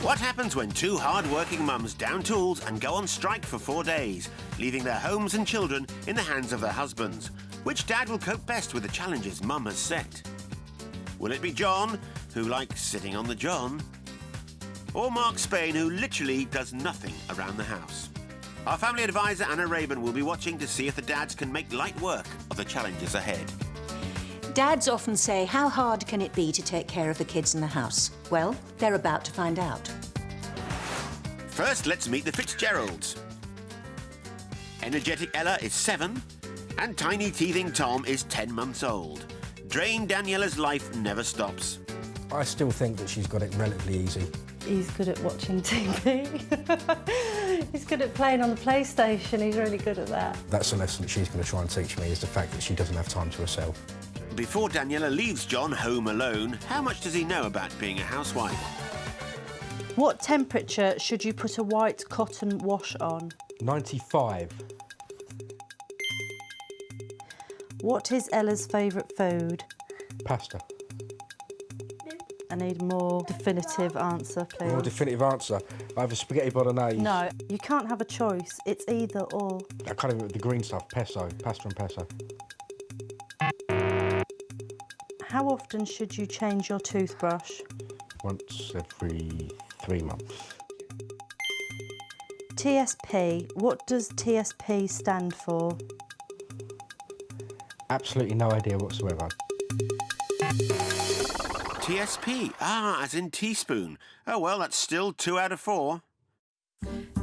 What happens when two hard-working mums down tools and go on strike for 4 days, leaving their homes and children in the hands of their husbands? Which dad will cope best with the challenges mum has set? Will it be John, who likes sitting on the john? Or Marc Spain, who literally does nothing around the house? Our family advisor Anna Raben will be watching to see if the dads can make light work of the challenges ahead. Dads often say, how hard can it be to take care of the kids in the house? Well, they're about to find out. First, let's meet the Fitzgeralds. Energetic Ella is 7, and tiny teething Tom is 10 months old. Drained Daniela's life never stops. I still think that she's got it relatively easy. He's good at watching TV. He's good at playing on the PlayStation. He's really good at that. That's a lesson that she's going to try and teach me, is the fact that she doesn't have time to herself. Before Daniela leaves John home alone, how much does he know about being a housewife? What temperature should you put a white cotton wash on? 95. What is Ella's favourite food? Pasta. I need a more definitive answer, please. More definitive answer. I have a spaghetti bolognese. No, you can't have a choice. It's either or. I can't even, the green stuff, pesto, pasta and pesto. How often should you change your toothbrush? Once every 3 months. TSP. What does TSP stand for? Absolutely no idea whatsoever. TSP, as in teaspoon. Oh, well, that's still 2 out of 4.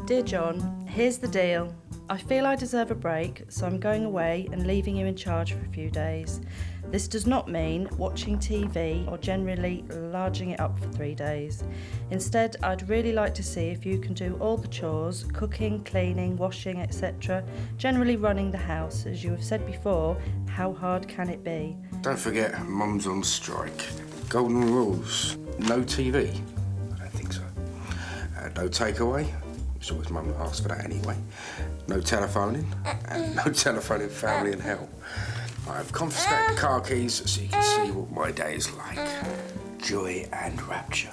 Dear John, here's the deal. I feel I deserve a break, so I'm going away and leaving you in charge for a few days. This does not mean watching TV or generally larging it up for 3 days. Instead, I'd really like to see if you can do all the chores, cooking, cleaning, washing, etc., generally running the house. As you have said before, how hard can it be? Don't forget, Mum's on strike. Golden rules. No TV? I don't think so. No takeaway? It's always Mum that asks for that anyway. No telephoning, and no telephoning family in hell. I've confiscated the car keys so you can see what my day is like. Joy and rapture.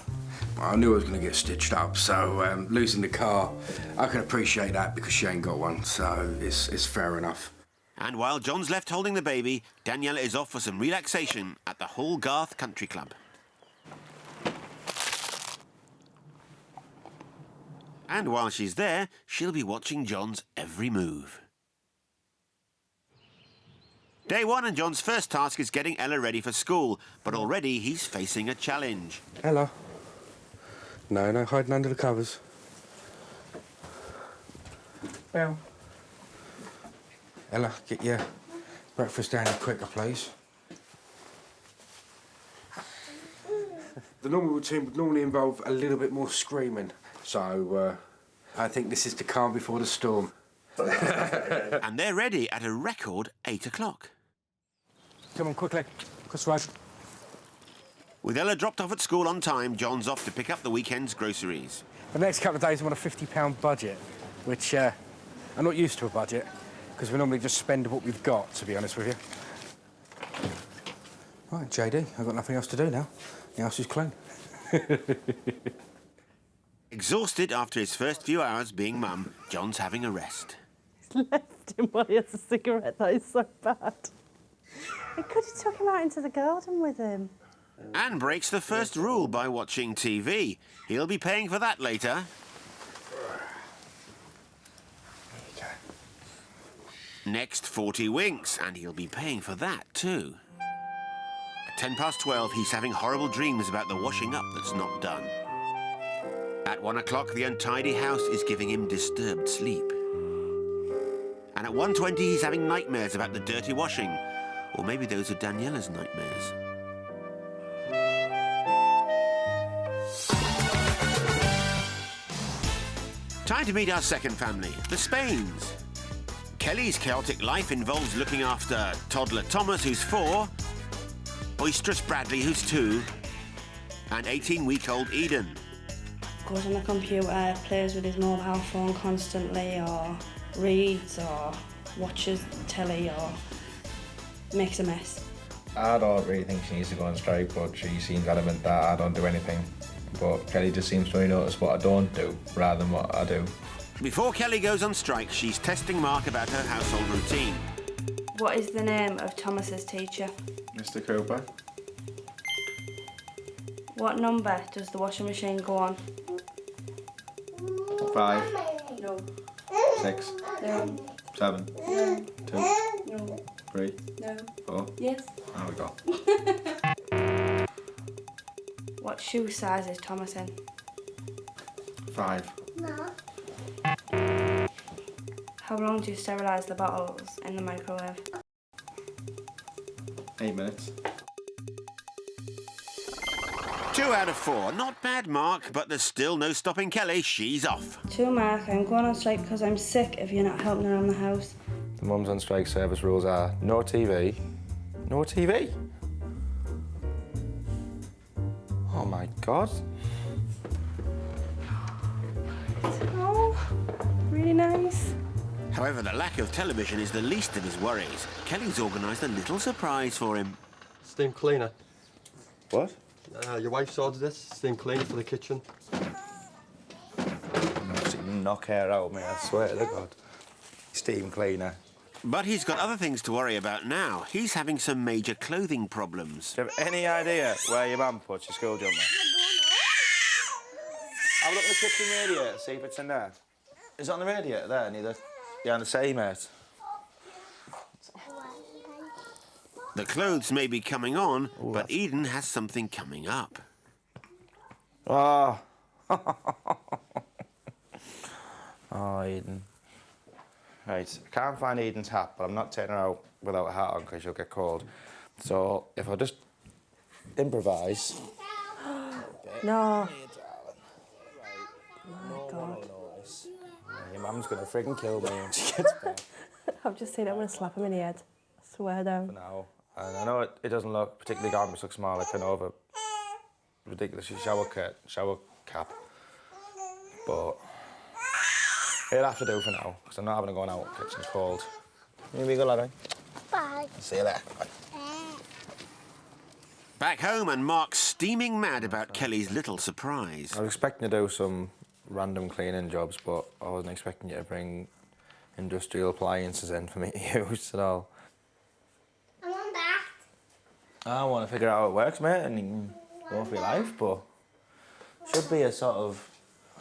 I knew I was going to get stitched up, so losing the car, I can appreciate that because she ain't got one, so it's fair enough. And while John's left holding the baby, Daniela is off for some relaxation at the Hallgarth Country Club. And while she's there, she'll be watching John's every move. Day 1 and John's first task is getting Ella ready for school, but already he's facing a challenge. Ella. No hiding under the covers. Well. Ella, get your breakfast down here quicker, please. The normal routine would normally involve a little bit more screaming, so I think this is the calm before the storm. And they're ready at a record 8 o'clock. Come on, quickly. Across the road. With Ella dropped off at school on time, John's off to pick up the weekend's groceries. For the next couple of days, I'm on a £50 budget, which I'm not used to a budget, because we normally just spend what we've got, to be honest with you. Right, JD, I've got nothing else to do now. The house is clean. Exhausted after his first few hours being mum, John's having a rest. He's left him while he has a cigarette. That is so bad. He could have took him out into the garden with him. And breaks the first rule by watching TV. He'll be paying for that later. Next, 40 winks, and he'll be paying for that too. At 12:10, he's having horrible dreams about the washing up that's not done. At 1 o'clock, the untidy house is giving him disturbed sleep. And at 1:20, he's having nightmares about the dirty washing. Or maybe those are Daniela's nightmares. Time to meet our second family, the Spains. Kelly's chaotic life involves looking after toddler Thomas, who's 4, boisterous Bradley, who's 2, and 18-week-old Eden. Goes on the computer, plays with his mobile phone constantly, or reads, or watches telly, or makes a mess. I don't really think she needs to go on strike, but she seems adamant that I don't do anything. but Kelly just seems to only notice what I don't do rather than what I do. Before Kelly goes on strike, she's testing Marc about her household routine. What is the name of Thomas's teacher? Mr. Cooper? What number does the washing machine go on? 5. No. 6. No. 7. No. 2. No. 3. No. 4. Yes. There we go. What shoe size is Thomas in? 5. How long do you sterilise the bottles in the microwave? 8 minutes. 2 out of 4. Not bad, Marc, but there's still no stopping Kelly. She's off. To Marc, I'm going on strike because I'm sick if you're not helping around the house. The Mums on Strike service rules are no TV. No TV? Oh my God. Oh, really nice. However, the lack of television is the least of his worries. Kelly's organised a little surprise for him. Steam cleaner. What? Your wife's ordered this. Steam cleaner for the kitchen. Knock her out, mate, I swear to God. Steam cleaner. But he's got other things to worry about now. He's having some major clothing problems. Do you have any idea where your mum puts your school jumper? Have a look at the kitchen radiator, see if it's in there. Is it on the radiator there, near the... behind the seat, mate? The clothes may be coming on, but Eden has something coming up. Oh. Oh, Eden. Right, I can't find Eden's hat, but I'm not taking her out without a hat on because she'll get cold. So if I just improvise. No. Oh my God. Your mum's gonna friggin' kill me when she gets back. I've just seen it. I'm going to slap him in the head. I swear down. For now. And I know it doesn't look particularly glamorous, looks more like an over ridiculous shower cap. But it'll have to do for now, because I'm not having to go out. The kitchen's cold. Here we go, laddie. Bye. See you later. Bye. Back home, and Marc's steaming mad about Kelly's little surprise. I was expecting to do some random cleaning jobs, but I wasn't expecting you to bring industrial appliances in for me to use at all. I want that. I want to figure out how it works, mate, and you can go for your life, but should be a sort of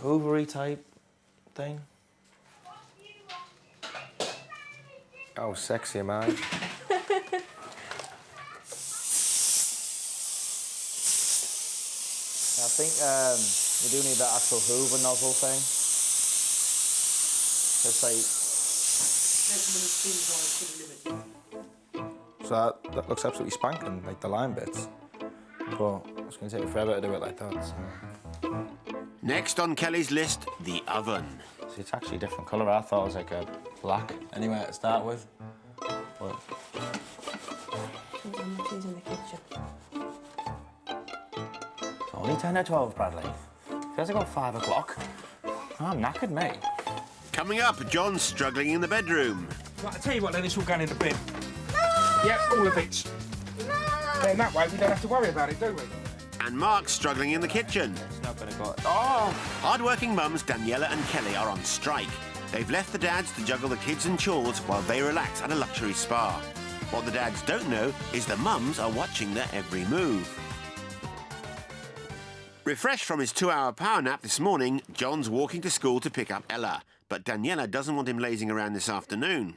hoovery type thing. Oh, sexy am I. I think you do need that actual Hoover nozzle thing. It's like... So that looks absolutely spanking, like the line bits. But it's going to take me forever to do it like that. So. Next on Kelly's list, the oven. See, it's actually a different colour. I thought it was like a black anyway to start with. But... She's in the kitchen. Only 10 or 12, Bradley. Feels like about 5 o'clock. I'm knackered, mate. Coming up, John's struggling in the bedroom. Right, I'll tell you what, then it's all going in the bin. Yep, all of it. Then that way we don't have to worry about it, do we? And Marc's struggling in the kitchen. It's not going to go... Oh! Hard-working mums Daniela and Kelly are on strike. They've left the dads to juggle the kids and chores while they relax at a luxury spa. What the dads don't know is the mums are watching their every move. Refreshed from his 2-hour power nap this morning, John's walking to school to pick up Ella. But Daniela doesn't want him lazing around this afternoon.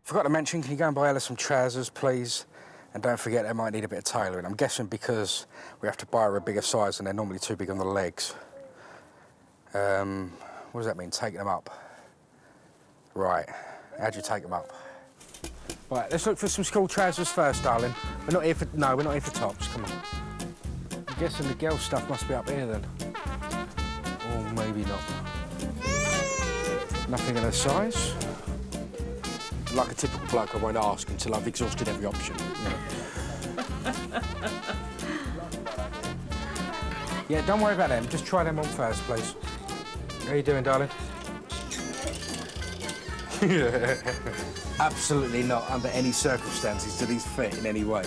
Forgot to mention, can you go and buy Ella some trousers, please? And don't forget, they might need a bit of tailoring. I'm guessing because we have to buy her a bigger size and they're normally too big on the legs. What does that mean, taking them up? Right, how'd you take them up? Right, let's look for some school trousers first, darling. We're not here for... No, we're not here for tops, come on. I'm guessing the girl stuff must be up here then. Or maybe not. Nothing in her size. Like a typical bloke, I won't ask until I've exhausted every option. Yeah, don't worry about them. Just try them on first, please. How you doing, darling? Absolutely not. Under any circumstances do these fit in any way.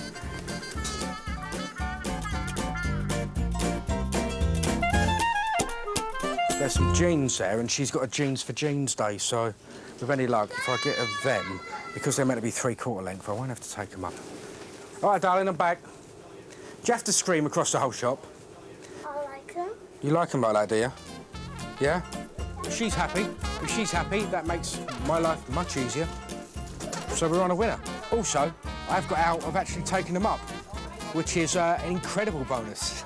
There's some jeans there, and she's got a jeans for jeans day, so with any luck, if I get her them, because they're meant to be 3/4 length, I won't have to take them up. All right, darling, I'm back. Do you have to scream across the whole shop? I like them. You like them like that, do you? Yeah? If she's happy. If she's happy, that makes my life much easier. So we're on a winner. Also, I've got out of actually taking them up, which is an incredible bonus.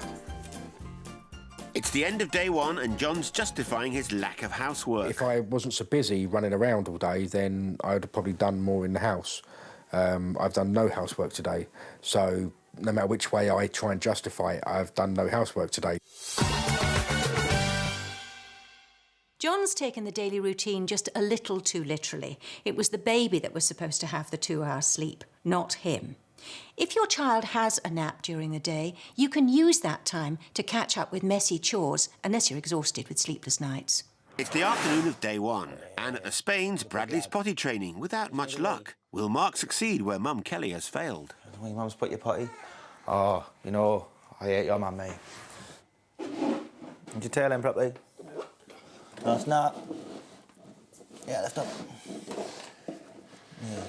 It's the end of day one and John's justifying his lack of housework. If I wasn't so busy running around all day, then I would have probably done more in the house. I've done no housework today, so no matter which way I try and justify it, I've done no housework today. John's taken the daily routine just a little too literally. It was the baby that was supposed to have the 2 hours sleep, not him. If your child has a nap during the day, you can use that time to catch up with messy chores, unless you're exhausted with sleepless nights. It's the afternoon of day one, and at the Spains, Bradley's potty training without much luck. Will Marc succeed where Mum Kelly has failed? Where your mum's put your potty? Oh, you know, I hate your mum, mate. Did you tail him properly? No, it's not. Yeah, lift up. Yeah.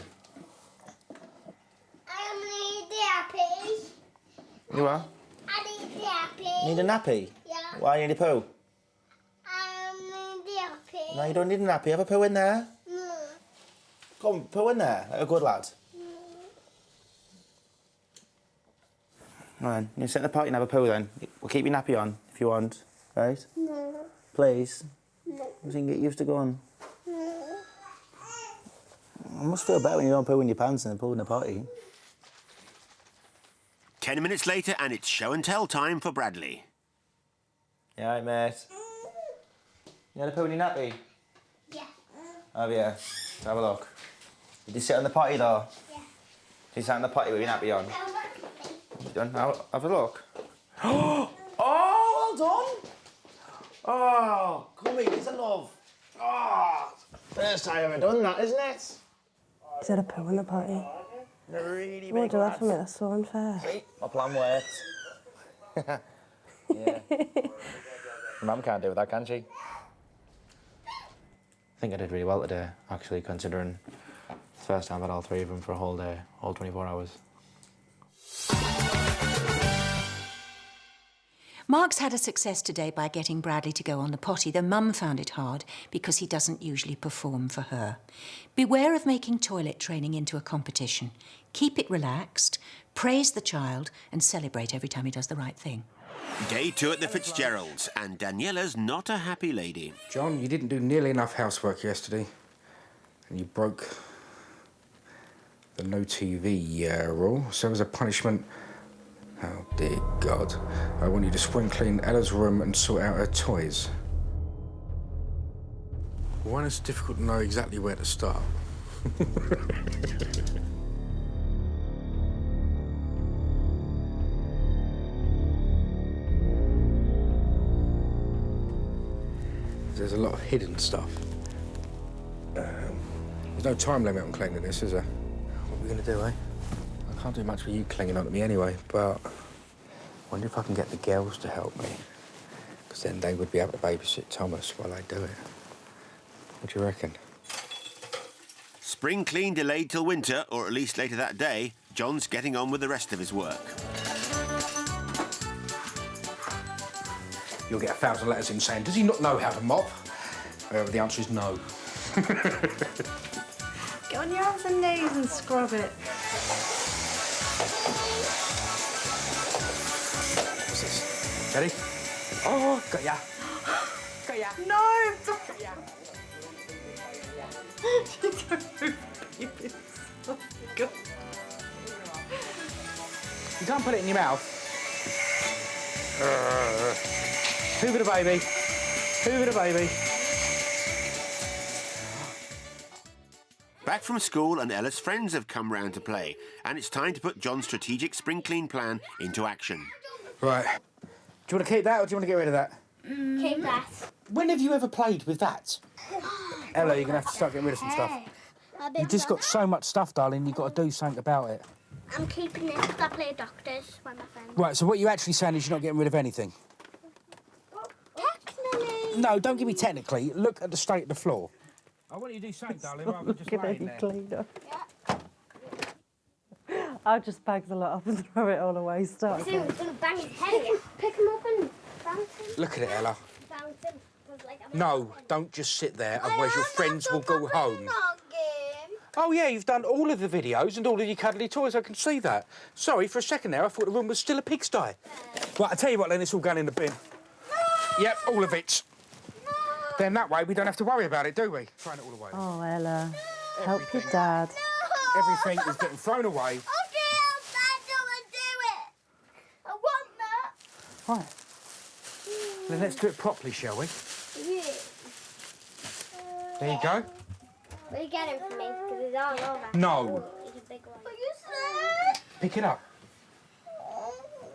I need the nappy. You are? I need the nappy. Need a nappy? Yeah. Why, you need a poo? I need the nappy. No, you don't need a nappy. Have a poo in there. No. Come on, poo in there, like a good lad. Come on, you sit in the potty and have a poo then. We'll keep your nappy on if you want, right? No. Please. No. You can get used to going. No. I must feel better when you don't poo in your pants and poo in the potty. 10 minutes later and it's show and tell time for Bradley. You alright, mate? You had a poo in your nappy? Yeah. Have you? Let's have a look. Did you sit on the potty though? Yeah. Did you sit on the potty with your nappy on? You done? Have a look. Oh, well done! Oh, come here, it's a love. Oh, first time I've ever done that, isn't it? Is that a poo in the potty? They're really You won't big do that for me, lads. that's so unfair. See, my plan worked. Yeah. Mum can't do that, can she? I think I did really well today, actually, considering it's the first time I've had all 3 of them for a whole day, all 24 hours. Marc's had a success today by getting Bradley to go on the potty, though Mum found it hard because he doesn't usually perform for her. Beware of making toilet training into a competition. Keep it relaxed, praise the child and celebrate every time he does the right thing. Day 2 at the Fitzgeralds, and Daniela's not a happy lady. John, you didn't do nearly enough housework yesterday, and you broke the no TV rule. So as a punishment, oh dear God, I want you to spring clean Ella's room and sort out her toys. One, it's difficult to know exactly where to start. There's a lot of hidden stuff. There's no time limit on cleaning this, is there? What are we gonna do, eh? I can't do much for you clinging on to me anyway, but I wonder if I can get the girls to help me. Because then they would be able to babysit Thomas while I do it. What do you reckon? Spring clean delayed till winter, or at least later that day, John's getting on with the rest of his work. You'll get 1,000 letters in saying, does he not know how to mop? The answer is no. Get on your hands and knees and scrub it. What's this? Ready? Oh, got ya. Got ya. No! Got ya. You can't put it in your mouth. Hoover the baby. Hoover the baby. Back from school and Ella's friends have come round to play, and it's time to put John's strategic spring clean plan into action. Right. Do you want to keep that or do you want to get rid of that? Keep that. When have you ever played with that? Ella, you're going to have to start getting rid of some stuff. You've just got so much stuff, darling, you've got to do something about it. I'm keeping it because I play doctors with my friends. Right, so what you're actually saying is you're not getting rid of anything? Technically. No, don't give me technically. Look at the state of the floor. I want you to do something, darling, rather than just laying there. Cleaner. I'll just bag the lot up and throw it all away. Start. He was going to bang his head again. Pick him up and bounce him. Look at it, Ella. Bounce him. No, don't just sit there, otherwise your friends will go home. Oh, yeah, you've done all of the videos and all of your cuddly toys, I can see that. Sorry, for a second there, I thought the room was still a pigsty. Right, I'll tell you what, then, it's all going in the bin. No. Yep, all of it. No. Then that way we don't have to worry about it, do we? Throwing it all away. Oh, Ella, help your dad. No. Everything is getting thrown away. Okay, I don't want to do it. I want that. Right. Then let's do it properly, shall we? Yeah. There you go. Will you get him for me? Because he's all over. No. He's a big one. Are you scared? Pick it up.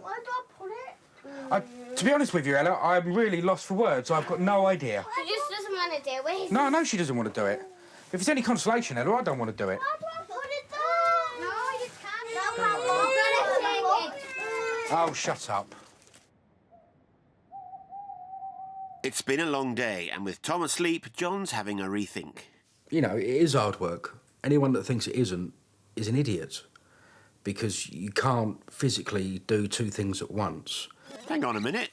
Where do I put it? To be honest with you, Ella, I'm really lost for words. I've got no idea. She just doesn't want to do it. No, I know she doesn't want to do it. If it's any consolation, Ella, I don't want to do it. Where do I put it down? No, you can't. No, I'm going to take it. Oh, shut up. It's been a long day, and with Tom asleep, John's having a rethink. You know, it is hard work. Anyone that thinks it isn't is an idiot. Because you can't physically do two things at once. Hang on a minute.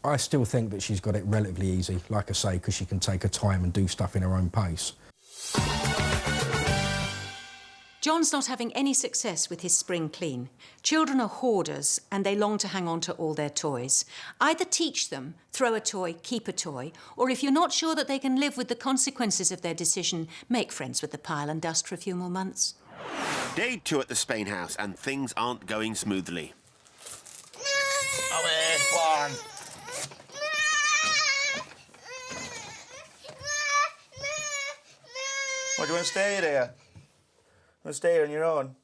I still think that she's got it relatively easy, like I say, because she can take her time and do stuff in her own pace. John's not having any success with his spring clean. Children are hoarders and they long to hang on to all their toys. Either teach them, throw a toy, keep a toy, or if you're not sure that they can live with the consequences of their decision, make friends with the pile and dust for a few more months. Day 2 at the Spain house, and things aren't going smoothly. One. What, do you want to stay there? Want to stay here on your own?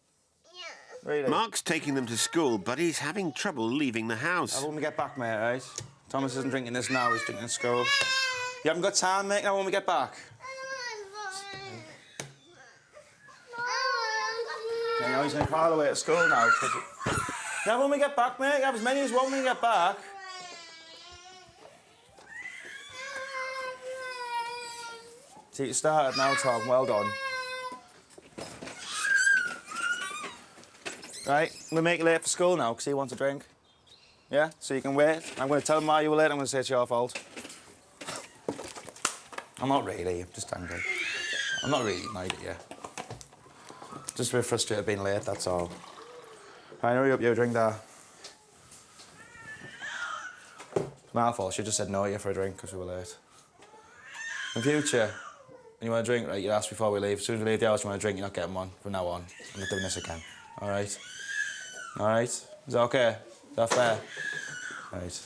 Yeah. Really? Mark's taking them to school, but he's having trouble leaving the house. Now, when we get back, mate, right? Thomas isn't drinking this now, he's drinking in school. You haven't got time, mate, now when we get back? Yeah, he's going to crawl away at school now. Yeah, when we get back, mate, have as many as one when we get back. See, you started now, Tom, well done. Right, I'm going to make you late for school now because he wants a drink. Yeah, so you can wait. I'm going to tell him why you were late, I'm going to say it's your fault. I'm not really, I'm just angry. I'm not really mad at you. Just a bit frustrated being late, that's all. Right, hurry up, you drink that. It's my fault, she just said no to you for a drink because we were late. In future, when you want a drink, right, you ask before we leave. As soon as we leave the house, you want a drink, you're not getting one from now on. I'm not doing this again, all right? All right? Is that okay? Is that fair? Right.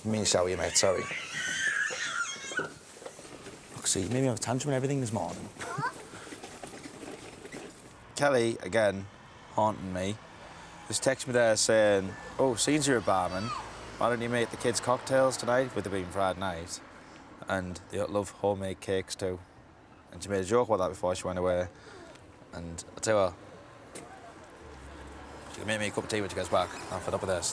Me shower you, mate, sorry. Look, see, you made me have a tantrum and everything this morning. Kelly, again, haunting me, just texted me there saying, oh, since you're a barman, why don't you make the kids cocktails tonight, with it being Friday night? And they love homemade cakes too. And she made a joke about that before she went away. And I'll tell you what, she can make me a cup of tea when she gets back. I'm fed up with this.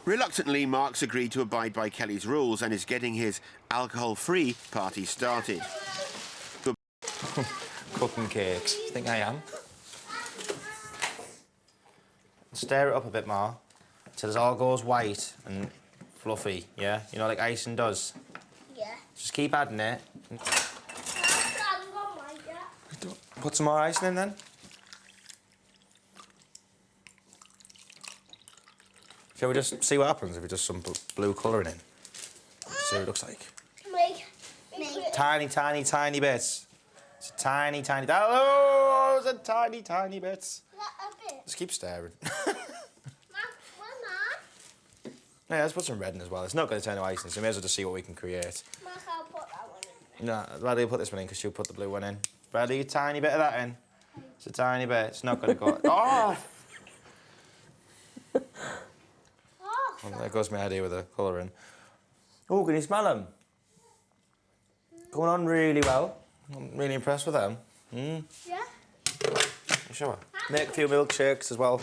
Reluctantly, Mark's agreed to abide by Kelly's rules and is getting his alcohol-free party started. Cooking cakes. You think I am? Stir it up a bit more till it all goes white and fluffy, yeah? You know, like icing does. Yeah. Just keep adding it. Put some more icing in then. Shall we just see what happens if we just some blue colouring in? See what it looks like. Me. Tiny, tiny, tiny bits. It's a tiny, tiny... Oh, it's a tiny, tiny bits. A bit. Just keep staring. Mama. Yeah, let's put some red in as well. It's not going to turn to icing, so we may as well just see what we can create. Mark, I'll put that one in. No, Bradley will put this one in because she'll put the blue one in. Bradley, a tiny bit of that in. It's a tiny bit. It's not going to go... Oh! Well, there goes my idea with the colouring. Oh, can you smell them? Going on really well. I'm really impressed with them. Mm. Yeah? You sure? Make a few milkshakes as well.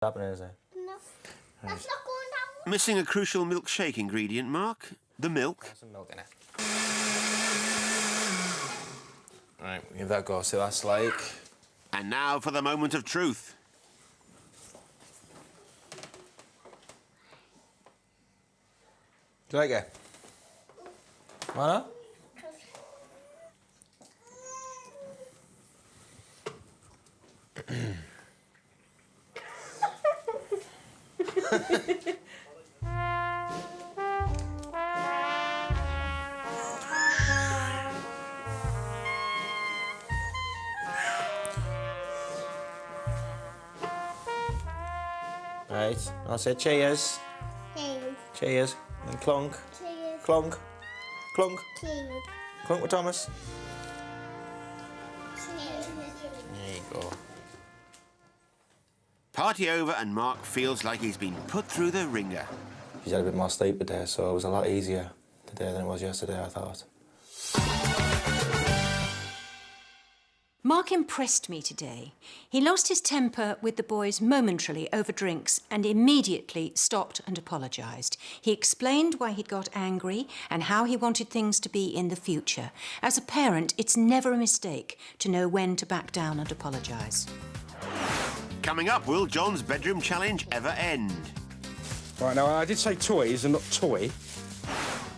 happening, is it? No. That's not going down. Missing a crucial milkshake ingredient, Mark. The milk. There's some milk in it. Right, we'll give that a go, see what that's like. And now for the moment of truth. Do you like it? Why not? Right, I'll say cheers. Cheers. Cheers. And clunk. Cheers. Clunk. Clunk. Cheers. Clunk with Thomas. Cheers. There you go. Party over and Mark feels like he's been put through the ringer. She's had a bit more sleep today, so it was a lot easier today than it was yesterday, I thought. Mark impressed me today. He lost his temper with the boys momentarily over drinks and immediately stopped and apologised. He explained why he'd got angry and how he wanted things to be in the future. As a parent, it's never a mistake to know when to back down and apologise. Coming up, will John's bedroom challenge ever end? Right, now, I did say toys and not toy.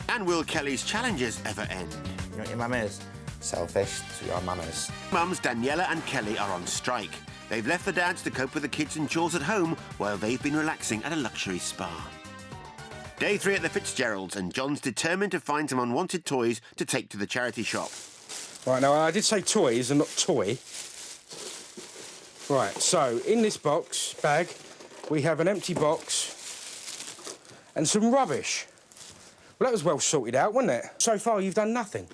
And will Kelly's challenges ever end? You know what your mum is? Selfish, so your mum is. Mums Daniela and Kelly are on strike. They've left the dads to cope with the kids and chores at home while they've been relaxing at a luxury spa. Day 3 at the Fitzgeralds, and John's determined to find some unwanted toys to take to the charity shop. Right, now, I did say toys and not toy. Right, so in this bag, we have an empty box and some rubbish. Well, that was well sorted out, wasn't it? So far, you've done nothing.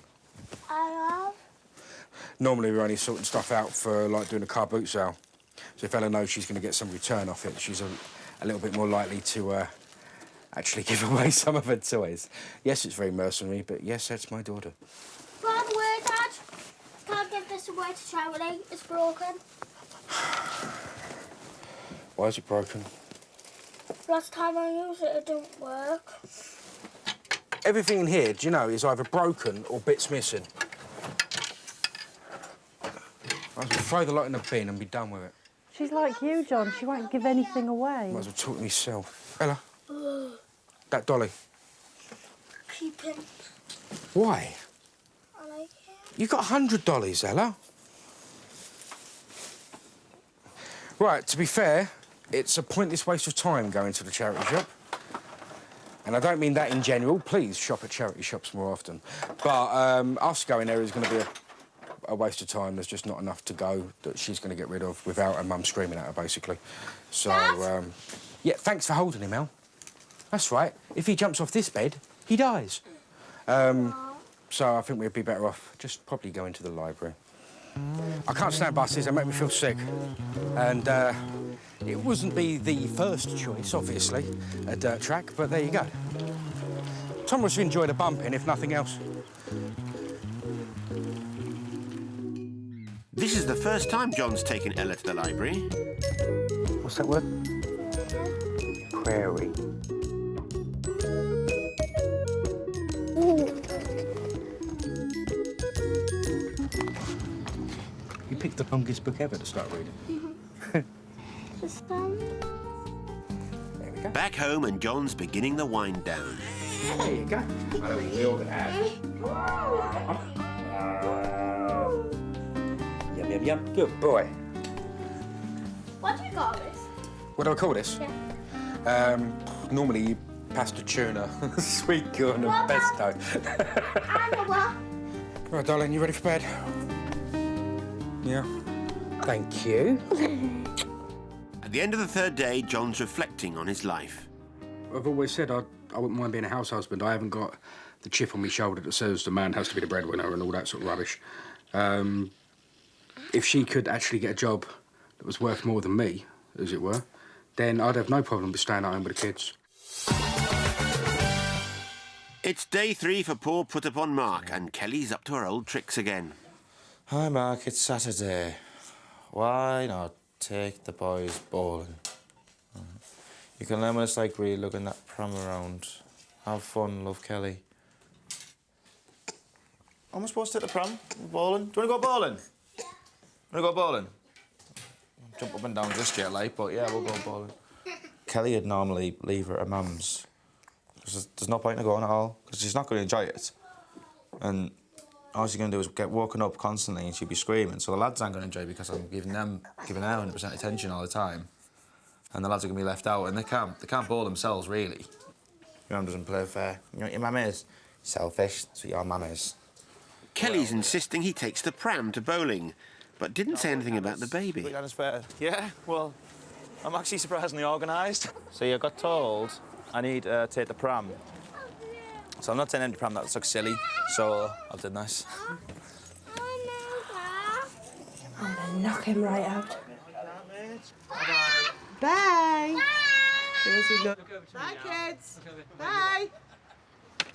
I have. Normally, we're only sorting stuff out for, like, doing a car boot sale. So if Ella knows she's going to get some return off it, she's a little bit more likely to actually give away some of her toys. Yes, it's very mercenary, but yes, that's my daughter. By the way, Dad, can't give this away to charity. It's broken. Why is it broken? Last time I used it, it didn't work. Everything in here, do you know, is either broken or bits missing. I will throw the lot in the bin and be done with it. She's like you, John. She won't give anything away. Might as well talk to myself. Ella, that dolly. Keep him. Why? I like it. You got 100 dollies, Ella. Right, to be fair, it's a pointless waste of time going to the charity shop. And I don't mean that in general. Please shop at charity shops more often. But us going there is going to be a waste of time. There's just not enough to go that she's going to get rid of without her mum screaming at her, basically. So, yeah, thanks for holding him, El. That's right. If he jumps off this bed, he dies. So I think we'd be better off just probably going to the library. I can't stand buses. They make me feel sick. And it wouldn't be the first choice, obviously, a dirt track, but there you go. Thomas enjoyed a bumping, if nothing else. This is the first time John's taken Ella to the library. What's that word? Prairie. You picked the longest book ever to start reading. This time. There we go. Back home, and John's beginning the wind down. There you go. I don't think we're all gonna have. Yum, yum, yum. Good boy. What do you call this? What do I call this? Yeah. Normally you pasta tuna, sweet corn and pesto. I know what. Right, darling, you ready for bed? Yeah. Thank you. At the end of the 3rd day, John's reflecting on his life. I've always said I wouldn't mind being a house husband. I haven't got the chip on my shoulder that says the man has to be the breadwinner and all that sort of rubbish. If she could actually get a job that was worth more than me, as it were, then I'd have no problem with staying at home with the kids. It's day 3 for poor put-upon Mark, and Kelly's up to her old tricks again. Hi, Mark, it's Saturday. Why not take the boys bowling? You can learn what it's like really looking that pram around. Have fun, love Kelly. Am I supposed to take the pram? Bowling? Do you want to go bowling? Yeah. Want to go bowling? Jump up and down just yet, like, but yeah, we'll go bowling. Kelly would normally leave her at mum's. There's no point in going at all, because she's not going to enjoy it. And all she's going to do is get woken up constantly and she'll be screaming. So the lads aren't going to enjoy it because I'm giving her 100% attention all the time. And the lads are going to be left out, and they can't bowl themselves, really. Your mum doesn't play fair. You know what your mum is? Selfish. That's what your mum is. Kelly's insisting he takes the pram to bowling, but didn't say anything about the baby. Yeah, well, I'm actually surprisingly organised. See, I got told I need to take the pram. So I'm not taking any pram, that looks silly, so I'll do this. I'm gonna knock him right out. Bye. Bye, kids. Bye.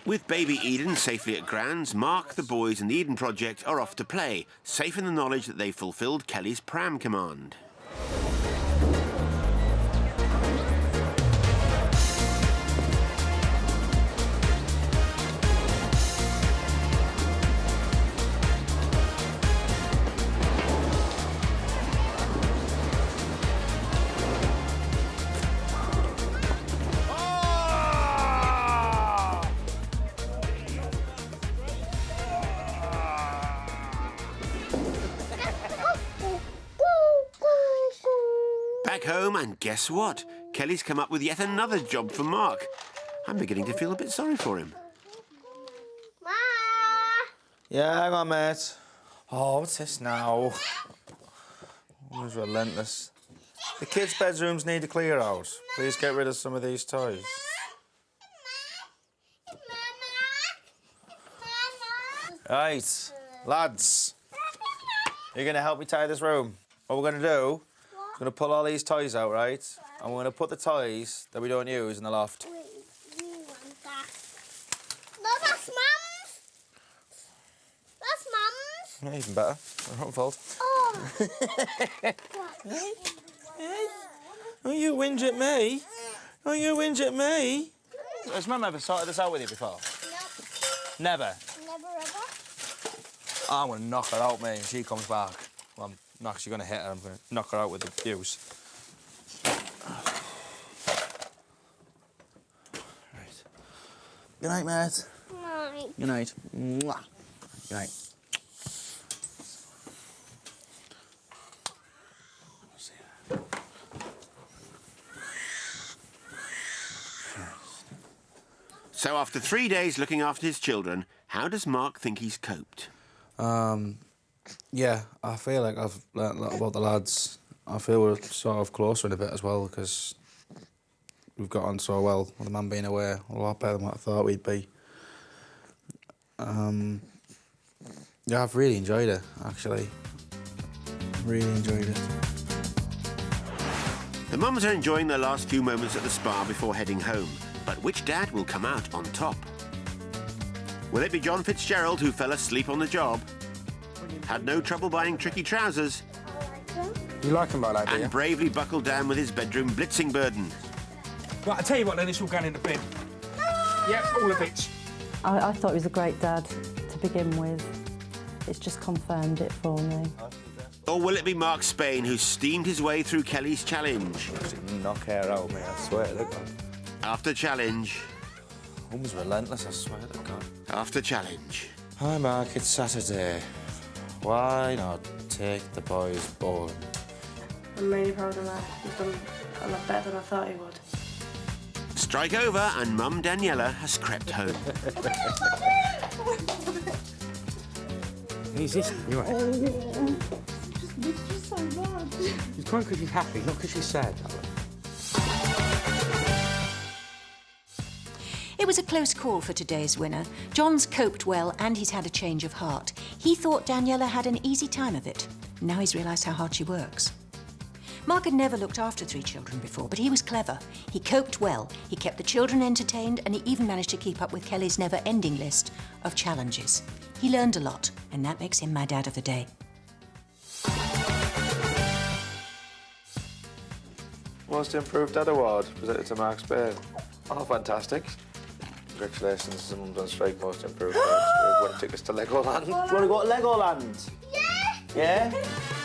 With baby Eden safely at Gran's, Mark, the boys and the Eden Project are off to play, safe in the knowledge that they fulfilled Kelly's pram command. Back home, and guess what? Kelly's come up with yet another job for Mark. I'm beginning to feel a bit sorry for him. Ma! Yeah, hang on, mate. Oh, what's this now? Oh, it's relentless. The kids' bedrooms need to clear out. Please get rid of some of these toys. Right, lads. You're going to help me tidy this room. What we're going to do, we're going to pull all these toys out, right? And we're going to put the toys that we don't use in the loft. Wait, you want that? No, that's Mum's. That's Mum's. Yeah, even better. Our own fault. Oh. Don't you whinge at me. Don't you whinge at me. Has Mum ever sorted this out with you before? Nope. Never? Never ever. I'm going to knock her out, mate, when she comes back. Well, I'm not actually going to hit her. I'm going to knock her out with the abuse. Right. Good night, mate. Night. Good night. Mwah. Good night. So after 3 days looking after his children, how does Mark think he's coped? Yeah, I feel like I've learnt a lot about the lads. I feel we're sort of closer in a bit as well, because we've got on so well with the man being away, a lot better than what I thought we'd be. Yeah, I've really enjoyed it, actually. Really enjoyed it. The mums are enjoying their last few moments at the spa before heading home. But which dad will come out on top? Will it be John Fitzgerald, who fell asleep on the job, had no trouble buying tricky trousers, You like them like that, do you? and bravely buckled down with his bedroom blitzing burden? Right, I tell you what, then it's all going in the bin. Yep, all of it. I thought he was a great dad to begin with. It's just confirmed it for me. Or will it be Mark Spain, who steamed his way through Kelly's challenge? Knock her out, mate, I swear to God. After challenge, Mum's relentless, I swear to God. after challenge. Hi, Mark, it's Saturday. Why not take the boys bowling? I'm really proud of that. He's done a lot better than I thought he would. Strike over, and Mum Daniela has crept home. Who's this? You all right? Just so much. She's crying because she's happy, not because she's sad. It was a close call for today's winner. John's coped well and he's had a change of heart. He thought Daniela had an easy time of it. Now he's realised how hard she works. Mark had never looked after 3 children before, but he was clever. He coped well, he kept the children entertained, and he even managed to keep up with Kelly's never-ending list of challenges. He learned a lot, and that makes him my dad of the day. Most Improved Dad Award, presented to Marc Spain. Oh, fantastic. Congratulations, someone's on strike, Most Improved Dad. We've won tickets to Legoland. Do you want to go to Legoland? Yeah! Yeah?